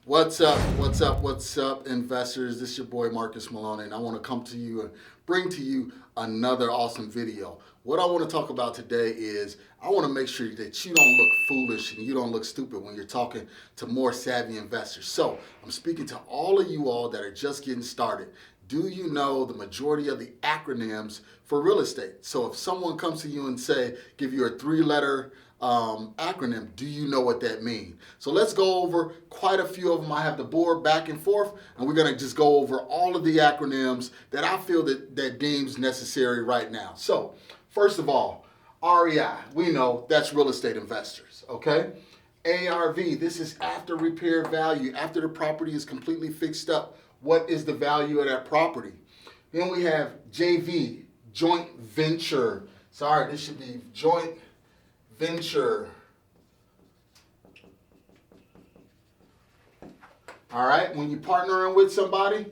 What's up? What's up? What's up, investors? This is your boy Marcus Maloney, and I want to come to you and bring to you another awesome video. What I want to talk about today is I want to make sure that you don't look foolish and you don't look stupid when you're talking to more savvy investors. So I'm speaking to all of you all that are just getting started. Do you know the majority of the acronyms for real estate? So if someone comes to you and give you a three-letter acronym, do you know what that means? So let's go over quite a few of them. I have the board back and forth, and we're going to just go over all of the acronyms that I feel that deems necessary right now. So first of all, REI, we know that's real estate investors, okay? ARV, this is after repaired value, after the property is completely fixed up. What is the value of that property? Then we have JV, joint venture. Sorry, this should be joint venture. All right, when you're partnering with somebody,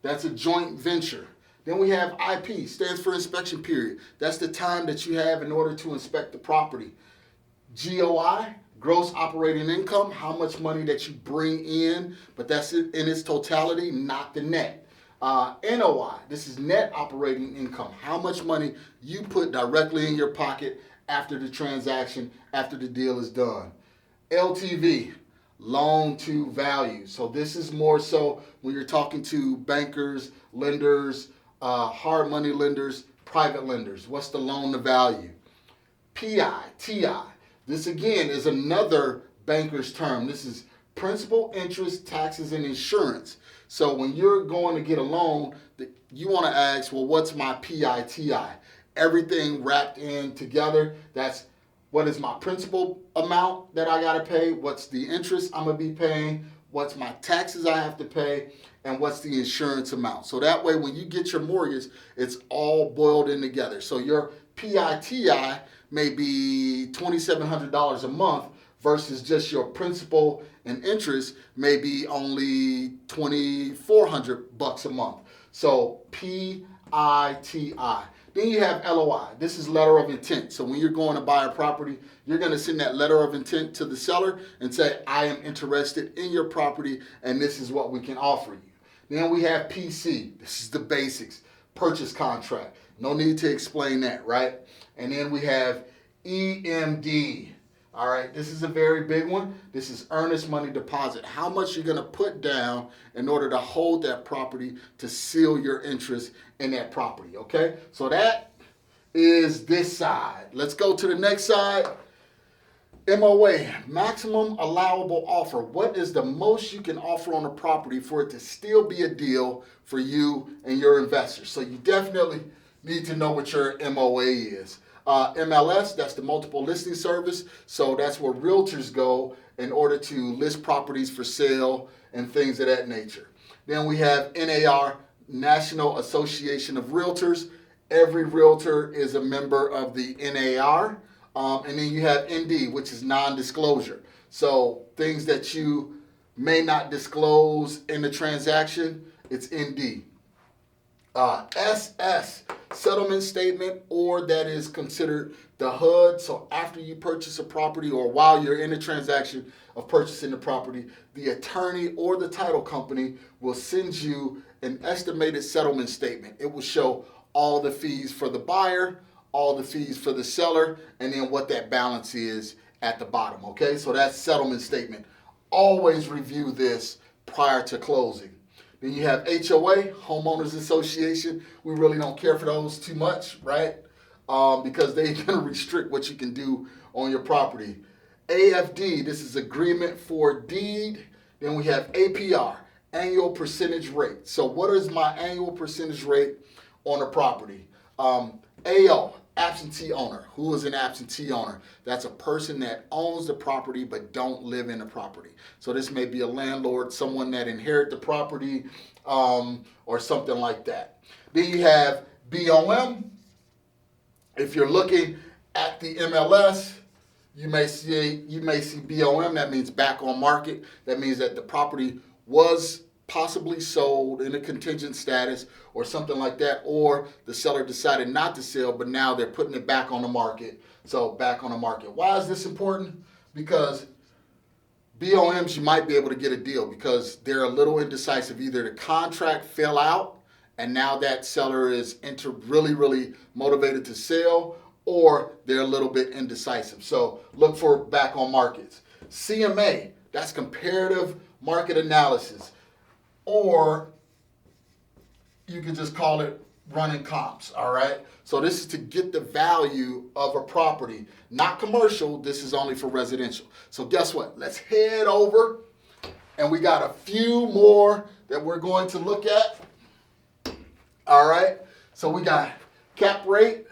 that's a joint venture. Then we have IP, stands for inspection period. That's the time that you have in order to inspect the property. GOI, gross operating income, how much money that you bring in, but that's it in its totality, not the net. NOI, this is net operating income, how much money you put directly in your pocket after the transaction, after the deal is done. LTV, loan to value. So this is more so when you're talking to bankers, lenders, hard money lenders, private lenders. What's the loan to value? PI, TI. This again is another banker's term. This is principal, interest, taxes, and insurance. So when you're going to get a loan, you want to ask, well, what's my PI, TI? Everything wrapped in together. That's what is my principal amount that I got to pay, what's the interest I'm going to be paying, what's my taxes I have to pay, and what's the insurance amount. So that way when you get your mortgage, it's all boiled in together. So your PITI may be $2,700 a month versus just your principal and interest may be only $2,400 a month. So PITI. Then you have LOI. This is letter of intent. So when you're going to buy a property, you're going to send that letter of intent to the seller and say, I am interested in your property and this is what we can offer you. Then we have PC. This is the basics. Purchase contract. No need to explain that, right? And then we have EMD. All right, this is a very big one. This is earnest money deposit. How much you're going to put down in order to hold that property to seal your interest in that property, okay? So that is this side. Let's go to the next side. MOA, maximum allowable offer. What is the most you can offer on a property for it to still be a deal for you and your investors? So you definitely need to know what your MOA is. MLS, that's the multiple listing service. So that's where realtors go in order to list properties for sale and things of that nature. Then we have NAR, National Association of Realtors. Every realtor is a member of the NAR. And then you have ND, which is non-disclosure. So things that you may not disclose in the transaction, it's ND. SS, settlement statement, or that is considered the HUD. So after you purchase a property or while you're in the transaction of purchasing the property, the attorney or the title company will send you an estimated settlement statement. It will show all the fees for the buyer, all the fees for the seller, and then what that balance is at the bottom, okay? So that's settlement statement. Always review this prior to closing. Then you have HOA, Homeowners Association. We really don't care for those too much, right? Because they're going to restrict what you can do on your property. AFD, this is agreement for deed. Then we have APR, annual percentage rate. So what is my annual percentage rate on a property? AO, absentee owner. Who is an absentee owner? That's a person that owns the property but don't live in the property. So this may be a landlord, someone that inherited the property, or something like that. Then you have BOM. If you're looking at the MLS, you may see BOM. That means back on market. That means that the property was possibly sold in a contingent status or something like that, or the seller decided not to sell, but now they're putting it back on the market. So back on the market. Why is this important? Because BOMs, you might be able to get a deal because they're a little indecisive. Either the contract fell out and now that seller is really motivated to sell, or they're a little bit indecisive. So look for back on markets. CMA, that's comparative market analysis, or you could just call it running comps, all right? So this is to get the value of a property, not commercial. This is only for residential. So guess what? Let's head over, and we got a few more that we're going to look at. All right, so we got cap rate.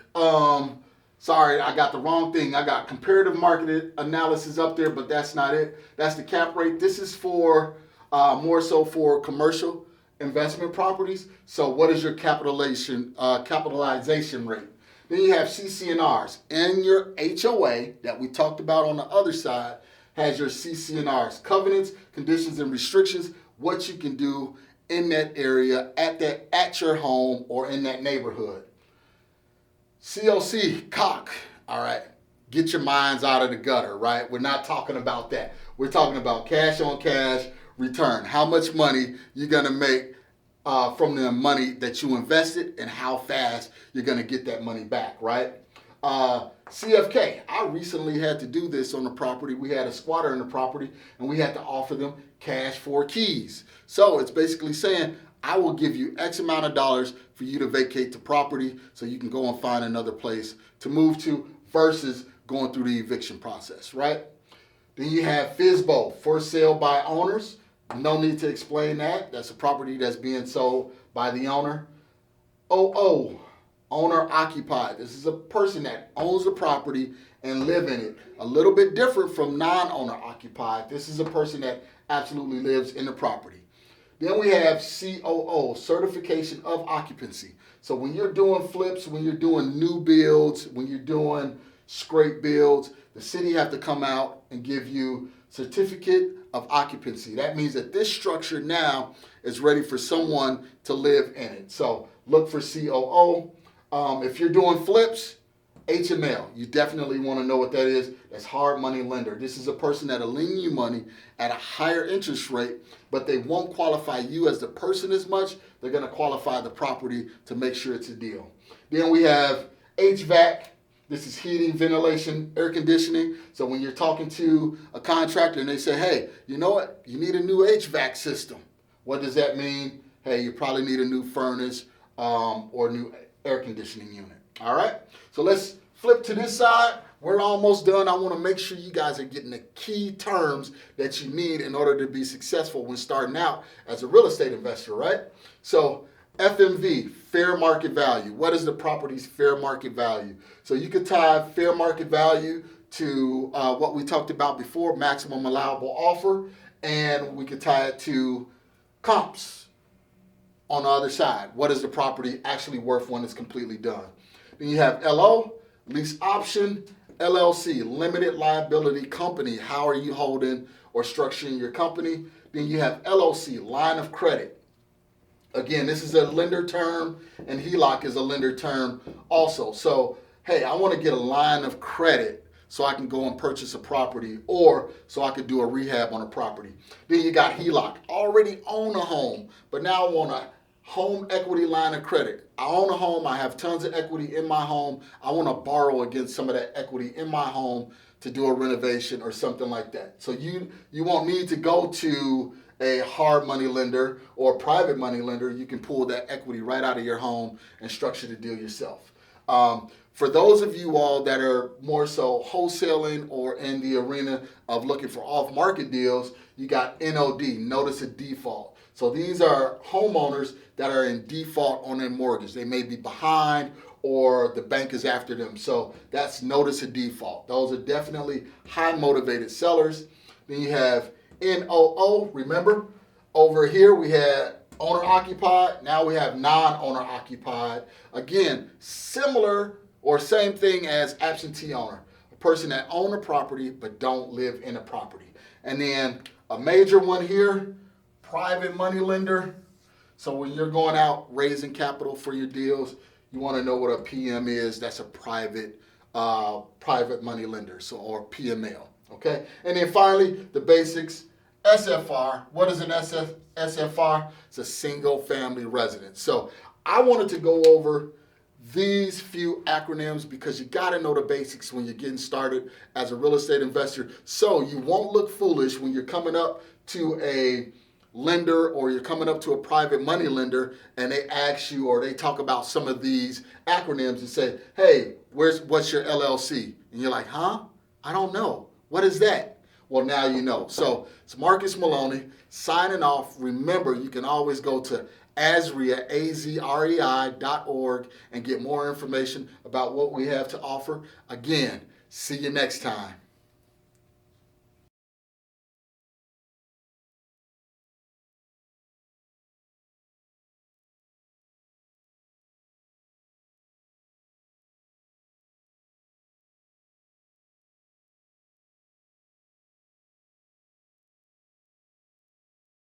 Sorry, I got the wrong thing. I got comparative market analysis up there, but that's not it. That's the cap rate. This is for more so for commercial investment properties. So what is your capitalization rate? Then you have CC&Rs. And your HOA that we talked about on the other side has your CC&Rs, covenants, conditions, and restrictions, what you can do in that area, at your home, or in that neighborhood. COC, cock, all right, get your minds out of the gutter, right? We're not talking about that. We're talking about cash on cash return. How much money you're gonna make from the money that you invested, and how fast you're gonna get that money back, right? CFK, I recently had to do this on the property. We had a squatter in the property, and we had to offer them cash for keys. So it's basically saying, I will give you X amount of dollars for you to vacate the property so you can go and find another place to move to, versus going through the eviction process, right? Then you have FSBO, for sale by owners. No need to explain that. That's a property that's being sold by the owner. OO, owner occupied. This is a person that owns the property and live in it. A little bit different from non-owner occupied. This is a person that absolutely lives in the property. Then we have COO, certification of occupancy. So when you're doing flips, when you're doing new builds, when you're doing scrape builds, the city have to come out and give you certificate of occupancy. That means that this structure now is ready for someone to live in it. So look for COO. If you're doing flips, HML, you definitely want to know what that is. That's hard money lender. This is a person that'll lend you money at a higher interest rate, but they won't qualify you as the person as much. They're going to qualify the property to make sure it's a deal. Then we have HVAC. This is heating, ventilation, air conditioning. So when you're talking to a contractor and they say, hey, you know what? You need a new HVAC system. What does that mean? Hey, you probably need a new furnace or a new air conditioning unit. All right, so let's flip to this side. We're almost done. I want to make sure you guys are getting the key terms that you need in order to be successful when starting out as a real estate investor, right? So FMV, fair market value. What is the property's fair market value? So you could tie fair market value to what we talked about before, maximum allowable offer, and we could tie it to comps on the other side. What is the property actually worth when it's completely done? Then you have LO, lease option, LLC, limited liability company. How are you holding or structuring your company? Then you have LOC, line of credit. Again, this is a lender term, and HELOC is a lender term also. So, hey, I want to get a line of credit so I can go and purchase a property, or so I could do a rehab on a property. Then you got HELOC, already own a home, but now I want a home equity line of credit. I own a home, I have tons of equity in my home. I want to borrow against some of that equity in my home to do a renovation or something like that. So you won't need to go to a hard money lender or a private money lender. You can pull that equity right out of your home and structure the deal yourself. For those of you all that are more so wholesaling or in the arena of looking for off-market deals, you got NOD, notice of default. So these are homeowners that are in default on their mortgage. They may be behind or the bank is after them. So that's notice of default. Those are definitely high motivated sellers. Then you have NOO. Remember, over here we had owner occupied. Now we have non-owner occupied. Again, similar or same thing as absentee owner. A person that own a property but don't live in a property. And then a major one here, private money lender. So when you're going out raising capital for your deals, you want to know what a PM is. That's a private money lender, so or PML. Okay, and then finally, the basics. SFR. What is an SFR? It's a single family residence. So I wanted to go over these few acronyms because you got to know the basics when you're getting started as a real estate investor, so you won't look foolish when you're coming up to a lender or you're coming up to a private money lender and they ask you or they talk about some of these acronyms and say, hey, what's your LLC? And you're like, huh? I don't know. What is that? Well, now you know. So it's Marcus Maloney signing off. Remember, you can always go to AZREI, AZREI.org and get more information about what we have to offer. Again, see you next time.